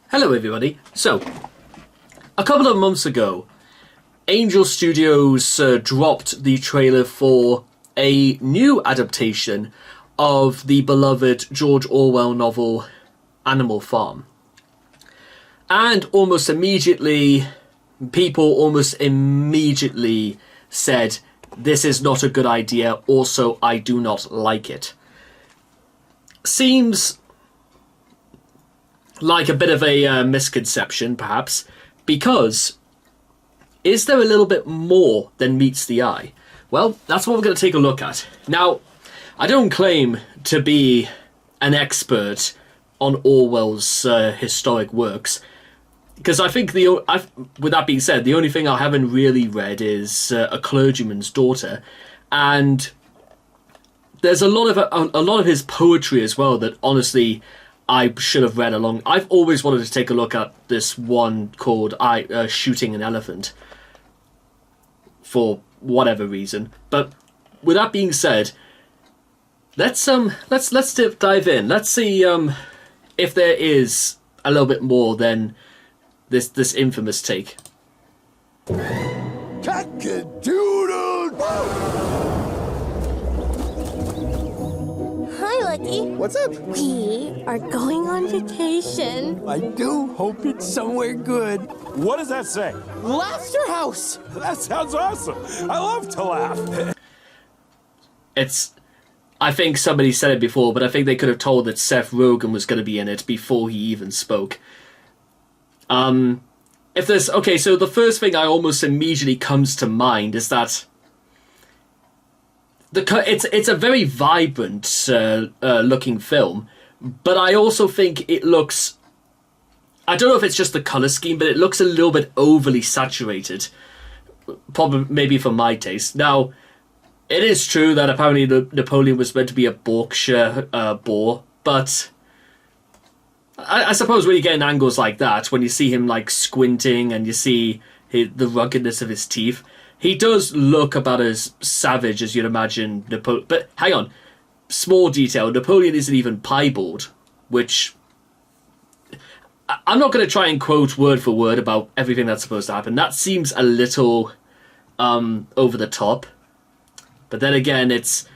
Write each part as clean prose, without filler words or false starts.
Hello everybody. So, a couple of months ago, Angel Studios dropped the trailer for a new adaptation of the beloved George Orwell novel Animal Farm. And people almost immediately said, this is not a good idea, also I do not like it. Seems like a bit of a misconception, perhaps, because is there a little bit more than meets the eye? Well, that's what we're going to take a look at. Now, I don't claim to be an expert on Orwell's historic works, because I think with that being said, the only thing I haven't really read is A Clergyman's Daughter, and there's a lot of his poetry as well that honestly I should have read along. I've always wanted to take a look at this one called Shooting an Elephant for whatever reason. But with that being said, let's dive in. Let's see if there is a little bit more than this infamous take. Cock-a-doodle-doo! Hi, Lucky. What's up? We are going on vacation. I do hope it's somewhere good. What does that say? Laughter House! That sounds awesome. I love to laugh. I think somebody said it before, but I think they could have told that Seth Rogen was going to be in it before he even spoke. So the first thing I almost immediately comes to mind is that it's a very vibrant looking film, but I also think it looks, I don't know if it's just the colour scheme, but it looks a little bit overly saturated, probably maybe for my taste. Now, it is true that apparently Napoleon was meant to be a Berkshire boar, but I suppose when you get in angles like that, when you see him like squinting and you see the ruggedness of his teeth, he does look about as savage as you'd imagine Napoleon. But hang on, small detail, Napoleon isn't even piebald, which I'm not going to try and quote word for word about everything that's supposed to happen. That seems a little over the top. But then again, this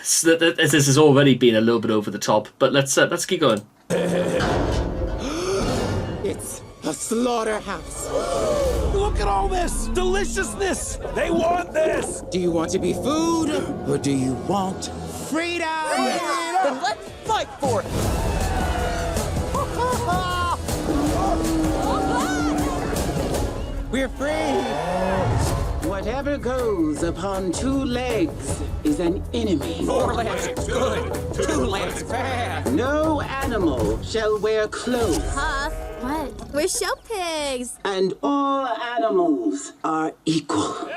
has already been a little bit over the top. But let's keep going. It's a slaughterhouse. Look at all this deliciousness. They want this. Do you want to be food, or do you want freedom? Then let's fight for it. We're free. Whatever goes upon two legs is an enemy. 4 legs, good. 2 legs, bad. No animal shall wear clothes. Huh? What? We're show pigs. And all animals are equal.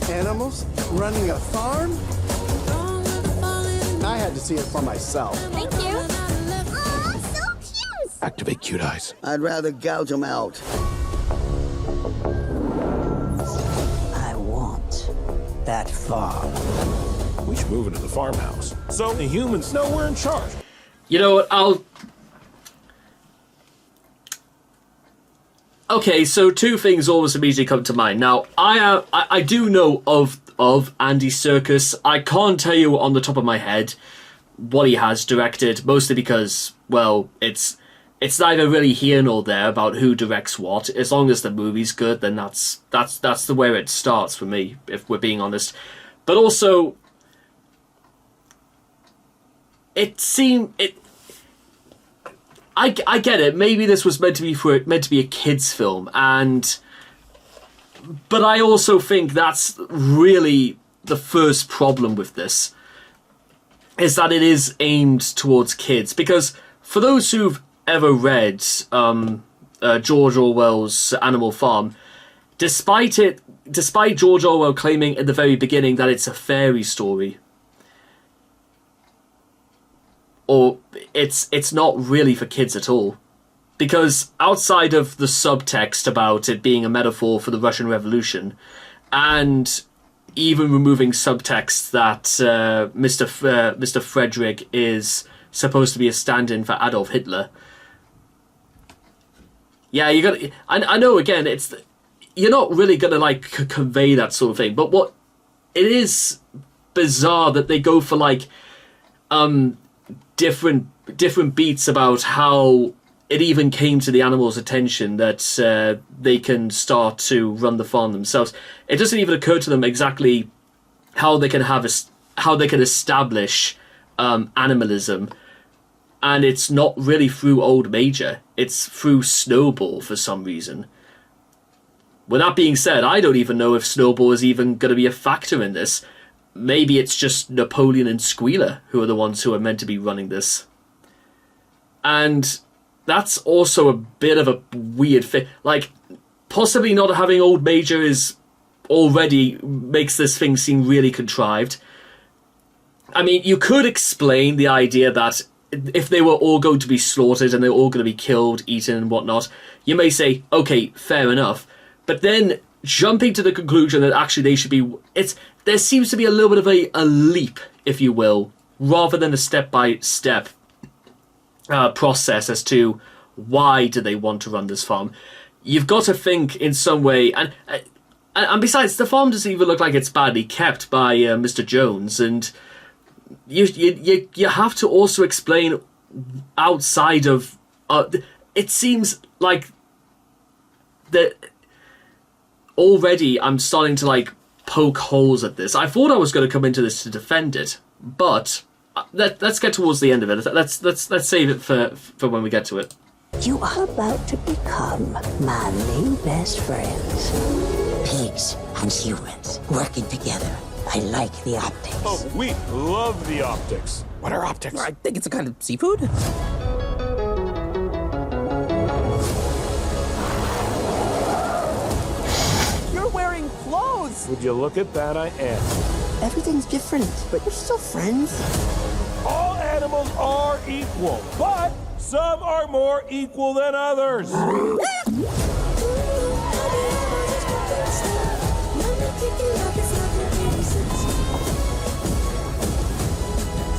Animals running a farm? I had to see it for myself. Thank you. Aw, so cute. Activate cute eyes. I'd rather gouge them out. I want that farm. We should move into the farmhouse so the humans know we're in charge. You know what, Okay, so two things almost immediately come to mind. Now, I do know of Andy Serkis. I can't tell you on the top of my head what he has directed, mostly because, well, it's neither really here nor there about who directs what. As long as the movie's good, then that's the way it starts for me, if we're being honest. But also, I get it. Maybe this was meant to be a kids' film, but I also think that's really the first problem with this, is that it is aimed towards kids. Because for those who've ever read George Orwell's Animal Farm, despite George Orwell claiming at the very beginning that it's a fairy story, or it's not really for kids at all. Because outside of the subtext about it being a metaphor for the Russian Revolution, and even removing subtext that Mr. Frederick is supposed to be a stand-in for Adolf Hitler. Yeah, you got. I know. Again, you're not really gonna like convey that sort of thing. But what it is bizarre that they go for like different beats about how it even came to the animals' attention that they can start to run the farm themselves. It doesn't even occur to them exactly how they can establish animalism. And it's not really through Old Major. It's through Snowball for some reason. With that being said, I don't even know if Snowball is even going to be a factor in this. Maybe it's just Napoleon and Squealer who are the ones who are meant to be running this. And that's also a bit of a weird thing. Like, possibly not having Old Major is already makes this thing seem really contrived. I mean, you could explain the idea that if they were all going to be slaughtered and they're all going to be killed, eaten and whatnot, you may say, okay, fair enough. But then jumping to the conclusion that actually they should be... There seems to be a little bit of a leap, if you will, rather than a step-by-step process as to why do they want to run this farm. You've got to think in some way... And besides, the farm doesn't even look like it's badly kept by Mr. Jones, and... You have to also explain outside of... it seems like that already I'm starting to like poke holes at this. I thought I was going to come into this to defend it, but let's get towards the end of it. Let's save it for when we get to it. You are about to become my new best friends. Pigs and humans working together. I like the optics. Oh, we love the optics. What are optics? I think it's a kind of seafood. You're wearing clothes! Would you look at that? I am. Everything's different, but we're still friends. All animals are equal, but some are more equal than others.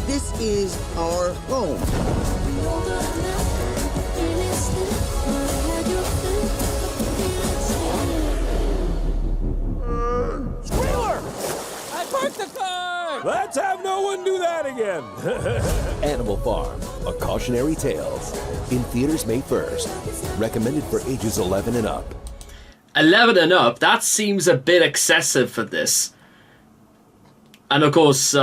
This is our home. Squealer! I parked the car! Let's have no one do that again. Animal Farm, A Cautionary Tales. In theaters May 1st. Recommended for ages 11 and up. 11 and up? That seems a bit excessive for this. And of course,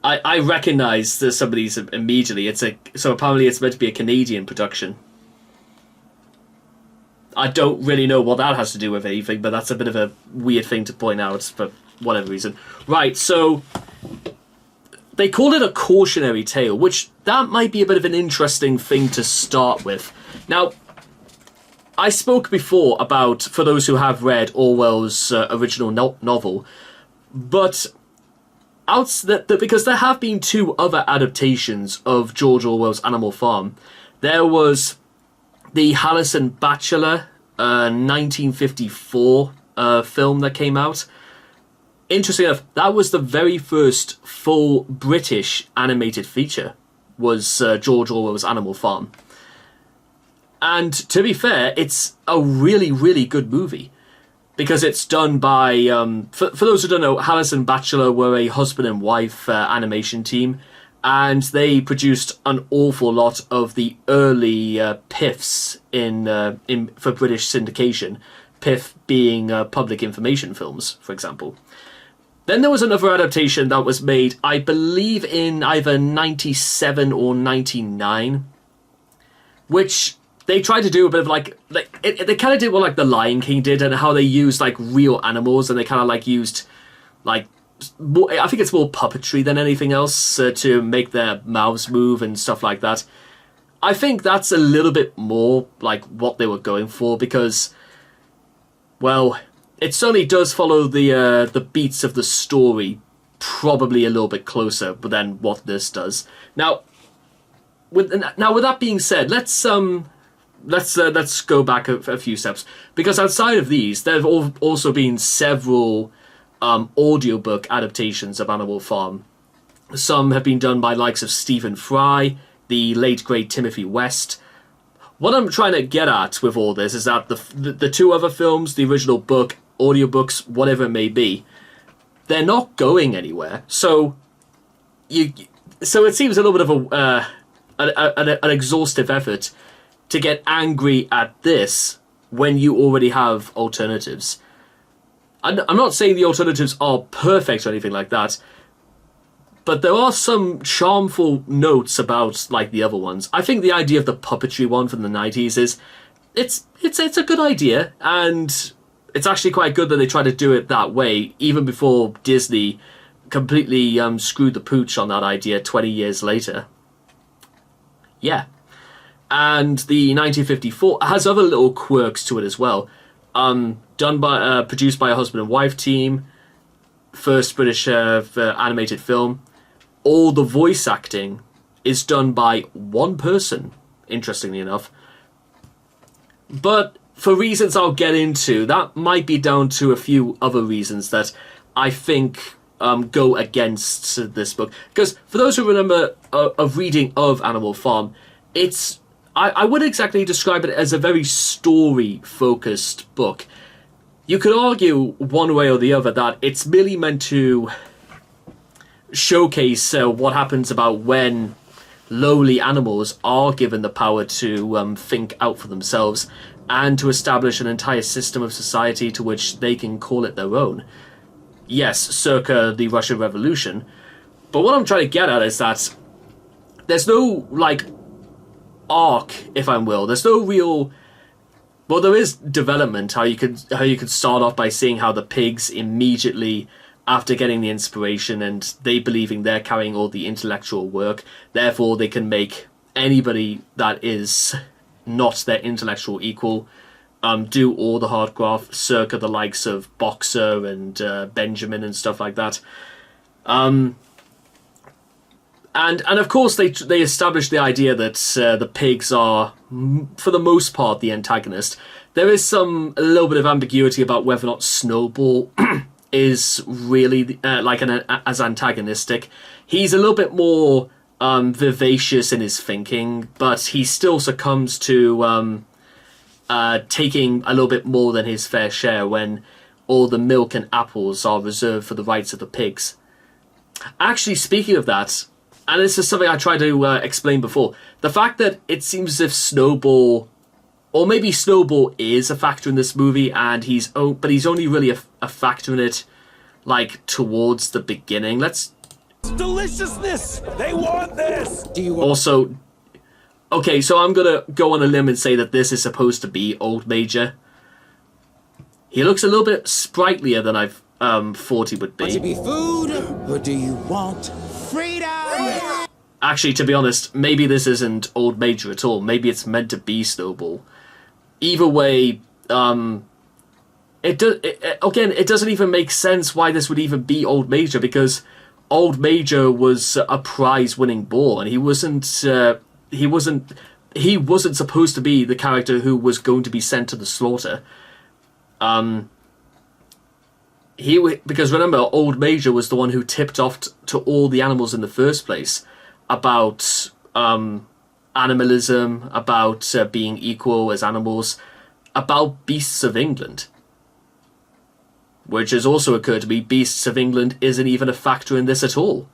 I recognise some of these immediately. So apparently it's meant to be a Canadian production. I don't really know what that has to do with anything, but that's a bit of a weird thing to point out for whatever reason. Right, so they call it a cautionary tale, which that might be a bit of an interesting thing to start with. Now, I spoke before about, for those who have read Orwell's original novel, but because there have been two other adaptations of George Orwell's Animal Farm. There was the Hallison Bachelor 1954 film that came out. Interesting enough, that was the very first full British animated feature, was George Orwell's Animal Farm. And to be fair, it's a really, really good movie. Because it's done by, for those who don't know, Hallison Bachelor were a husband and wife animation team, and they produced an awful lot of the early PIFs for British syndication. PIF being public information films, for example. Then there was another adaptation that was made, I believe, in either 97 or 99, which they tried to do a bit of they kind of did what like The Lion King did, and how they used like real animals, and they kind of like used like I think it's more puppetry than anything else to make their mouths move and stuff like that. I think that's a little bit more like what they were going for, because, well, it certainly does follow the beats of the story probably a little bit closer than what this does. Now, with that being said, let's go back a few steps, because outside of these, there have also been several audiobook adaptations of Animal Farm. Some have been done by likes of Stephen Fry, the late great Timothy West. What I'm trying to get at with all this is that the two other films, the original book, audiobooks, whatever it may be, they're not going anywhere. So it seems a little bit of an exhaustive effort to get angry at this when you already have alternatives. I'm not saying the alternatives are perfect or anything like that, but there are some charmful notes about like the other ones. I think the idea of the puppetry one from the 90s is it's a good idea, and it's actually quite good that they try to do it that way, even before Disney completely screwed the pooch on that idea 20 years later. Yeah. And the 1954 has other little quirks to it as well. Produced by a husband and wife team. First British animated film. All the voice acting is done by one person, interestingly enough. But for reasons I'll get into, that might be down to a few other reasons that I think go against this book. Because for those who remember a reading of Animal Farm, I wouldn't exactly describe it as a very story-focused book. You could argue one way or the other that it's merely meant to showcase what happens about when lowly animals are given the power to think out for themselves and to establish an entire system of society to which they can call it their own. Yes, circa the Russian Revolution. But what I'm trying to get at is that there's no, like, arc, if I will. There's no real... Well, there is development, how you could start off by seeing how the pigs immediately, after getting the inspiration and they believing they're carrying all the intellectual work, therefore they can make anybody that is not their intellectual equal do all the hard graft, circa the likes of Boxer and Benjamin and stuff like that. And of course they establish the idea that the pigs are, for the most part, the antagonist. There is a little bit of ambiguity about whether or not Snowball is really as antagonistic. He's a little bit more vivacious in his thinking, but he still succumbs to taking a little bit more than his fair share when all the milk and apples are reserved for the rights of the pigs. Actually, speaking of that, and this is something I tried to explain before, the fact that it seems as if Snowball, or maybe Snowball is a factor in this movie, and he's only really a factor in it, like, towards the beginning. Deliciousness! They want this! Do you want... Also, okay, so I'm gonna go on a limb and say that this is supposed to be Old Major. He looks a little bit sprightlier than I've thought he would be. Want to be food, or do you want freedom? Actually, to be honest, maybe this isn't Old Major at all. Maybe it's meant to be Snowball. Either way, it doesn't even make sense why this would even be Old Major, because Old Major was a prize-winning boar, and he wasn't supposed to be the character who was going to be sent to the slaughter. Because remember, Old Major was the one who tipped off to all the animals in the first place about animalism, about being equal as animals, about Beasts of England. Which has also occurred to me, Beasts of England isn't even a factor in this at all.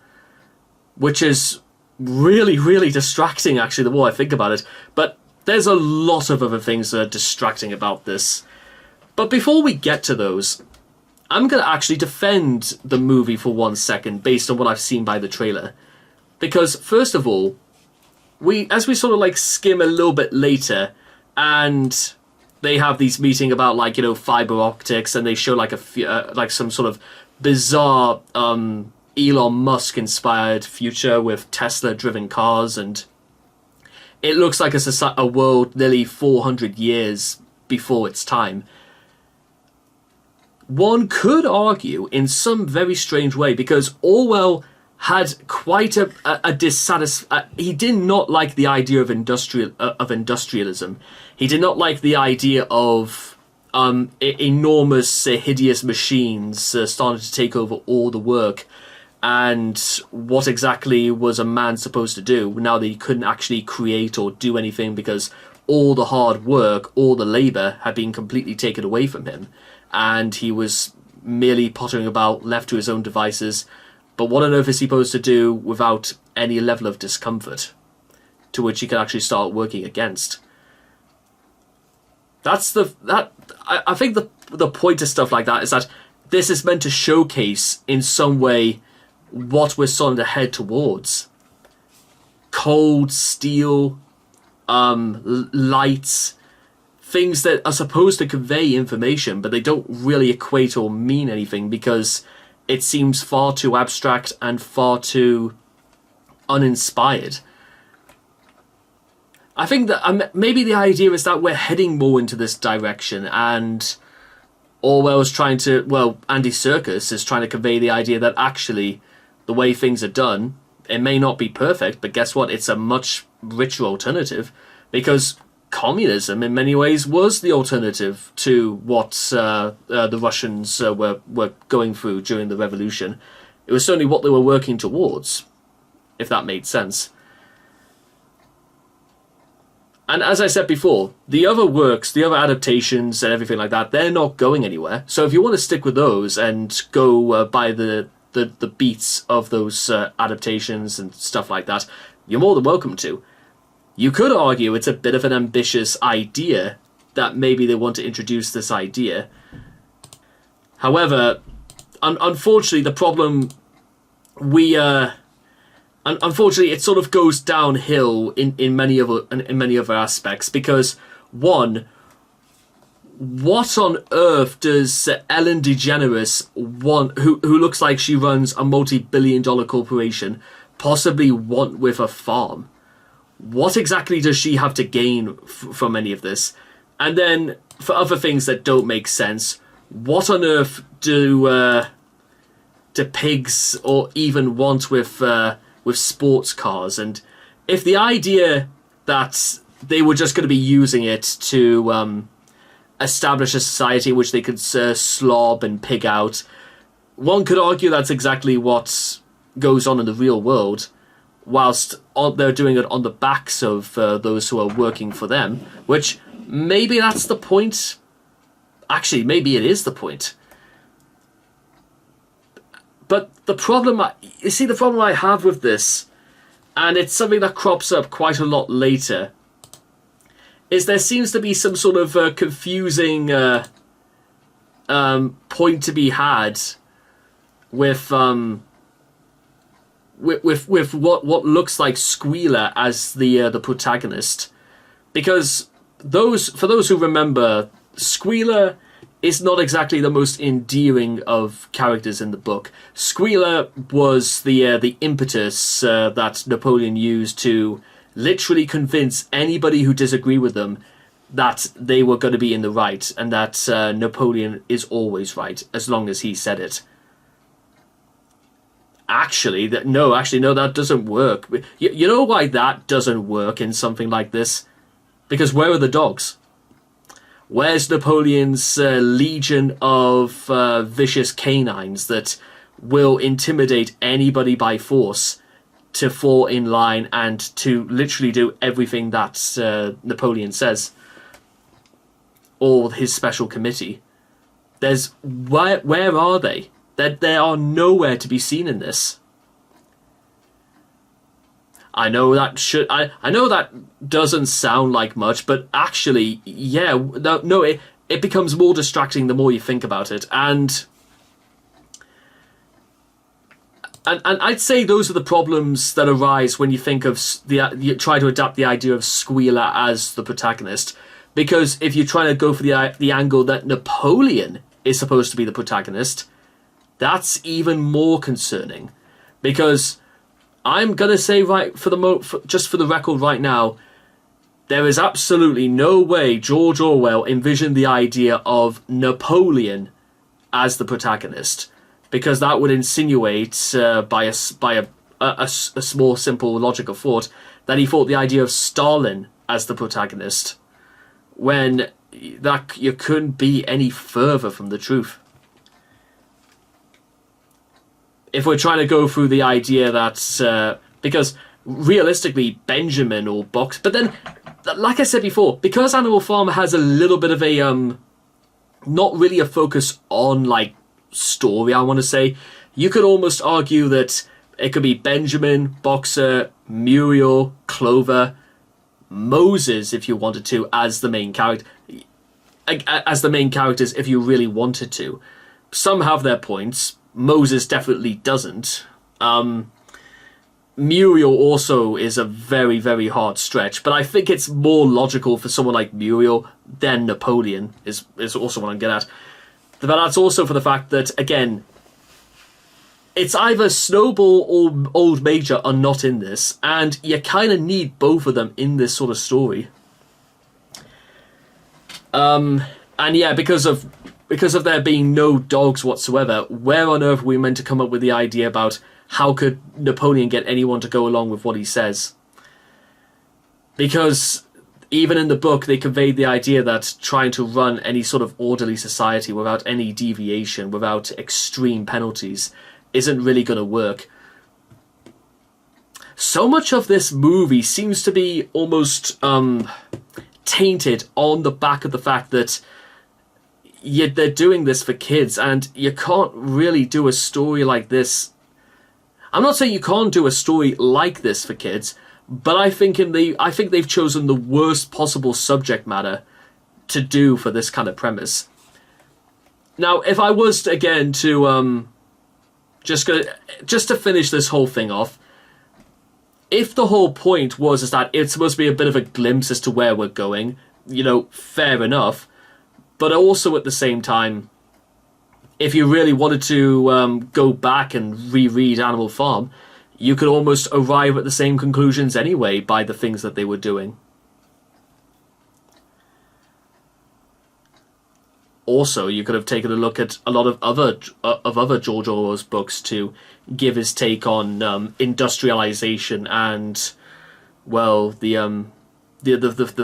Which is really, really distracting, actually, the more I think about it. But there's a lot of other things that are distracting about this. But before we get to those, I'm going to actually defend the movie for 1 second based on what I've seen by the trailer. Because, first of all, as we sort of like skim a little bit later, and they have these meeting about, like, you know, fiber optics, and they show like some sort of bizarre Elon Musk inspired future with Tesla driven cars, and it looks like a world nearly 400 years before its time. One could argue in some very strange way, because Orwell had quite a dissatisfaction. He did not like the idea of industrialism. He did not like the idea of enormous, hideous machines starting to take over all the work. and what exactly was a man supposed to do now that he couldn't actually create or do anything because all the hard work, all the labour had been completely taken away from him, and he was merely pottering about, left to his own devices. But what on earth is he supposed to do without any level of discomfort to which he can actually start working against? I think the point of stuff like that is that this is meant to showcase in some way what we're starting to head towards. Cold steel, lights, things that are supposed to convey information, but they don't really equate or mean anything because it seems far too abstract and far too uninspired. I think that maybe the idea is that we're heading more into this direction, and Orwell's trying to, well, Andy Serkis is trying to convey the idea that actually the way things are done, it may not be perfect, but guess what? It's a much richer alternative, because communism in many ways was the alternative to what the Russians were going through during the revolution. It was certainly what they were working towards, if that made sense. And as I said before, the other works, the other adaptations and everything like that, they're not going anywhere. So if you want to stick with those and go by the beats of those adaptations and stuff like that, you're more than welcome to. You could argue it's a bit of an ambitious idea, that maybe they want to introduce this idea. However, unfortunately, the problem unfortunately, it sort of goes downhill in many other aspects, because one, what on earth does Ellen DeGeneres want, who looks like she runs a multi-billion-dollar corporation, possibly want with a farm? What exactly does she have to gain from any of this? And then for other things that don't make sense, what on earth do pigs or even want with sports cars? And if the idea that they were just going to be using it to establish a society in which they could slob and pig out, one could argue that's exactly what goes on in the real world, whilst they're doing it on the backs of those who are working for them, which maybe that's the point. Actually, maybe it is the point. But the problem I have with this, and it's something that crops up quite a lot later, is there seems to be some sort of confusing point to be had with what looks like Squealer as the protagonist, because for those who remember, Squealer is not exactly the most endearing of characters in the book. Squealer was the impetus that Napoleon used to literally convince anybody who disagreed with them that they were going to be in the right, and that Napoleon is always right as long as he said it. Actually, that doesn't work. You know why that doesn't work in something like this? Because where are the dogs? Where's Napoleon's legion of vicious canines that will intimidate anybody by force to fall in line and to literally do everything that Napoleon says? Or his special committee. Where are they? They are nowhere to be seen in this. I know that doesn't sound like much, but actually, yeah, it becomes more distracting the more you think about it, and I'd say those are the problems that arise when you think of you try to adapt the idea of Squealer as the protagonist, because if you're trying to go for the angle that Napoleon is supposed to be the protagonist, that's even more concerning, because I'm gonna say just for the record right now, there is absolutely no way George Orwell envisioned the idea of Napoleon as the protagonist, because that would insinuate by a small simple logic of thought that he thought the idea of Stalin as the protagonist, when that you couldn't be any further from the truth. if we're trying to go through the idea that because realistically Benjamin or Box, but then like I said before, because Animal Farm has a little bit of a not really a focus on like story, I want to say, you could almost argue that it could be Benjamin, Boxer, Muriel, Clover, Moses, if you wanted to, as the main character, as the main characters, if you really wanted to. Some have their points. Moses definitely doesn't. Muriel also is a very, very hard stretch, but I think it's more logical for someone like Muriel than Napoleon, is also what I'm getting at. But that's also for the fact that, again, it's either Snowball or Old Major are not in this, and you kind of need both of them in this sort of story. And yeah, because of there being no dogs whatsoever, where on earth are we meant to come up with the idea about how could Napoleon get anyone to go along with what he says? Because even in the book, they conveyed the idea that trying to run any sort of orderly society without any deviation, without extreme penalties, isn't really going to work. So much of this movie seems to be almost tainted on the back of the fact that they're doing this for kids, and you can't really do a story like this. I'm not saying you can't do a story like this for kids, but I think they've chosen the worst possible subject matter to do for this kind of premise. Now, if I was to, again to just to finish this whole thing off, if the whole point was that it's supposed to be a bit of a glimpse as to where we're going, fair enough. But also at the same time, if you really wanted to go back and reread Animal Farm, you could almost arrive at the same conclusions anyway by the things that they were doing. Also, you could have taken a look at a lot of other George Orwell's books to give his take on industrialization and, well, the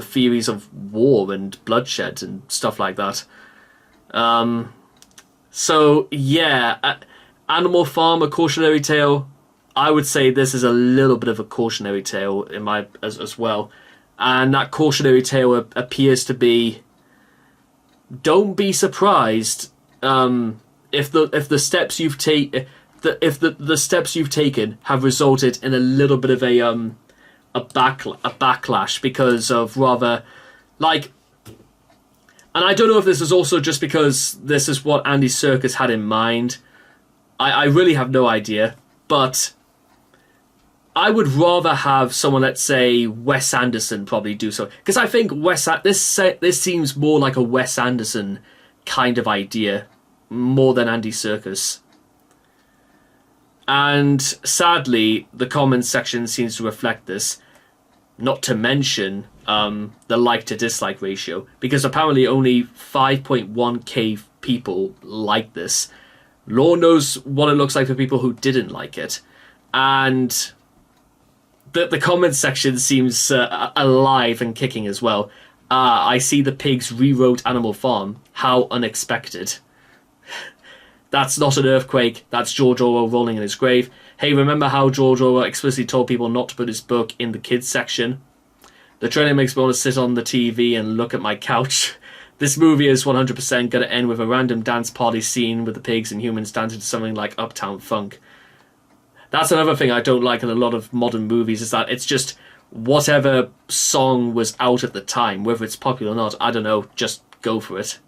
theories of war and bloodshed and stuff like that. So yeah, Animal Farm, a cautionary tale. I would say this is a little bit of a cautionary tale in my as well, and that cautionary tale appears to be: don't be surprised if the steps you've the steps you've taken have resulted in a little bit of a backlash because of rather like, and I don't know if this is also just because this is what Andy Serkis had in mind. I really have no idea, but I would rather have someone, let's say Wes Anderson, probably do so, because I think this seems more like a Wes Anderson kind of idea more than Andy Serkis. And sadly, the comments section seems to reflect this. Not to mention the like to dislike ratio, because apparently only 5.1k people like this. Lord knows what it looks like for people who didn't like it. And the comments section seems alive and kicking as well. I see the pigs rewrote Animal Farm. How unexpected. That's not an earthquake. That's George Orwell rolling in his grave. Hey, remember how George Orwell explicitly told people not to put his book in the kids section? The trailer makes me want to sit on the TV and look at my couch. This movie is 100% going to end with a random dance party scene with the pigs and humans dancing to something like Uptown Funk. That's another thing I don't like in a lot of modern movies, is that it's just whatever song was out at the time, whether it's popular or not, I don't know, just go for it.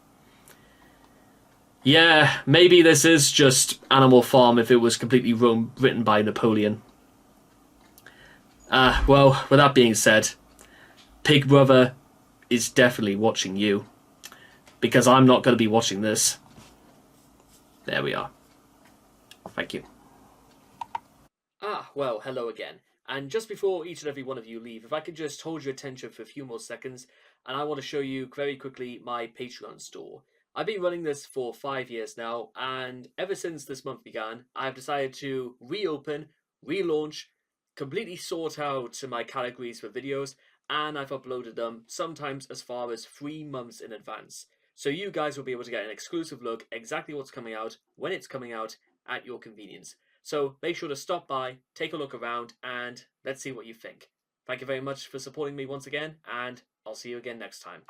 Yeah, maybe this is just Animal Farm if it was completely written by Napoleon. Well, with that being said, Pig Brother is definitely watching you, because I'm not going to be watching this. There we are. Thank you. Well, hello again. And just before each and every one of you leave, if I could just hold your attention for a few more seconds, and I want to show you very quickly my Patreon store. I've been running this for 5 years now, and ever since this month began, I've decided to reopen, relaunch, completely sort out my categories for videos, and I've uploaded them sometimes as far as 3 months in advance. So you guys will be able to get an exclusive look exactly what's coming out, when it's coming out, at your convenience. So make sure to stop by, take a look around, and let's see what you think. Thank you very much for supporting me once again, and I'll see you again next time.